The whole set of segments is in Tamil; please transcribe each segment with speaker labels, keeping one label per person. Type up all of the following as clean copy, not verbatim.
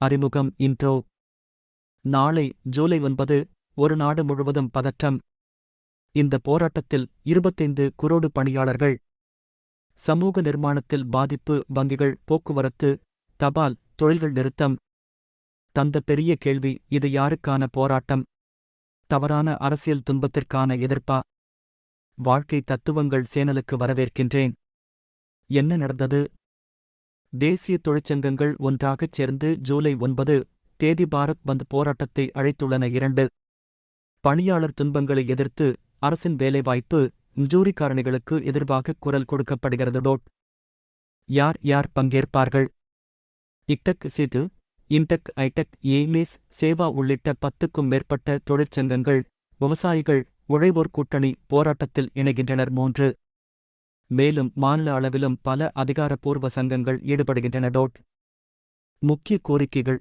Speaker 1: அறிமுகம் இன்ட்ரோ. நாளை ஜூலை 9 ஒரு நாடு முழுவதும் பதற்றம். இந்த போராட்டத்தில் 25 குரோடு பணியாளர்கள். சமூக நிர்மாணத்தில் பாதிப்பு. வங்கிகள், போக்குவரத்து, தபால் தொழில்கள் நிறுத்தம். தந்த பெரிய கேள்வி, இது யாருக்கான போராட்டம்? தவறான அரசியல் துன்பத்திற்கான எதிர்ப்பா? வாழ்க்கை தத்துவங்கள் சேனலுக்கு வரவேற்கின்றேன். என்ன நடந்தது? தேசிய தொழிற்சங்கங்கள் ஒன்றாகச் சேர்ந்து ஜூலை 9 தேதி பாரத் பந்த் போராட்டத்தை அழைத்துள்ளன. 2 பணியாளர் துன்பங்களை எதிர்த்து அரசின் வேலைவாய்ப்பு மஜூரி காரணிகளுக்கு எதிர்வாக குரல் கொடுக்கப்படுகிறது. யார் யார் பங்கேற்பார்கள்? இக்டெக் சிது, இன்டெக், ஐடெக், எய்மேஸ், சேவா உள்ளிட்ட 10க்கும் மேற்பட்ட தொழிற்சங்கங்கள், விவசாயிகள், உழைவோர் கூட்டணி போராட்டத்தில் இணைகின்றனர். 3 மேலும் மாநில அளவிலும் பல அதிகாரப்பூர்வ சங்கங்கள் ஈடுபடுகின்றன. முக்கிய கோரிக்கைகள்: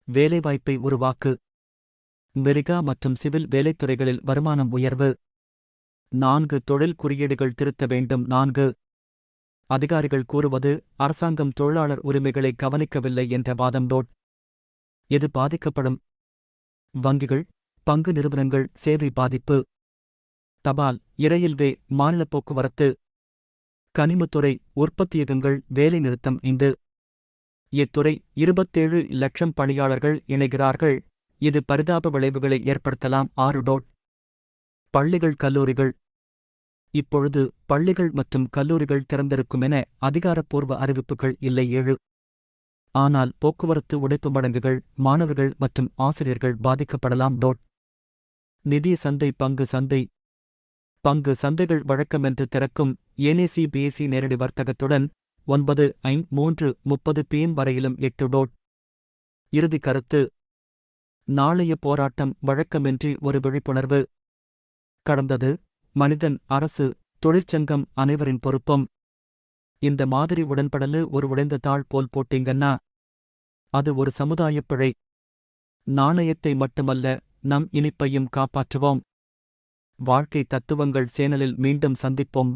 Speaker 1: வேலைவாய்ப்பை உருவாக்கு. மெரிகா மற்றும் சிவில் வேலைத்துறைகளில் வருமானம் உயர்வு. 4 தொழில் குறியீடுகள் திருத்த வேண்டும். 4 அதிகாரிகள் கூறுவது, அரசாங்கம் தொழிலாளர் உரிமைகளை கவனிக்கவில்லை என்ற வாதம். எது பாதிக்கப்படும்? வங்கிகள், பங்கு நிறுவனங்கள், சேவை பாதிப்பு. தபால், இரயில்வே, மாநில போக்குவரத்து, கனிமத்துறை, உற்பத்தியகங்கள் வேலைநிறுத்தம். இத்துறை 27 லட்சம் பணியாளர்கள் இணைகிறார்கள். இது பரிதாப விளைவுகளை ஏற்படுத்தலாம். 6 பள்ளிகள், கல்லூரிகள். இப்பொழுது பள்ளிகள் மற்றும் கல்லூரிகள் திறந்திருக்குமென அதிகாரப்பூர்வ அறிவிப்புகள் இல்லை. 7 ஆனால் போக்குவரத்து உடைப்பு மடங்குகள், மாணவர்கள் மற்றும் ஆசிரியர்கள் பாதிக்கப்படலாம். நிதிய சந்தை, பங்கு சந்தை. பங்கு சந்தைகள் வழக்கமென்று திறக்கும். என்எஸ்இ பிஎஸ்இ நேரடி வர்த்தகத்துடன் 9-5-3-30 PM வரையிலும் 8 இறுதி கருத்து: நாளைய போராட்டம் வழக்கமின்றி ஒரு விழிப்புணர்வு. கடந்தது. மனிதன், அரசு, தொழிற்சங்கம் அனைவரின் பொறுப்பும். இந்த மாதிரி உடன்படலு ஒரு உடைந்த தாள் போல் போட்டீங்கன்னா அது ஒரு சமுதாயப் பிழை. நாணயத்தை மட்டுமல்ல, நம் இனிப்பையும் காப்பாற்றுவோம். வாழ்க்கை தத்துவங்கள் சேனலில் மீண்டும் சந்திப்போம்.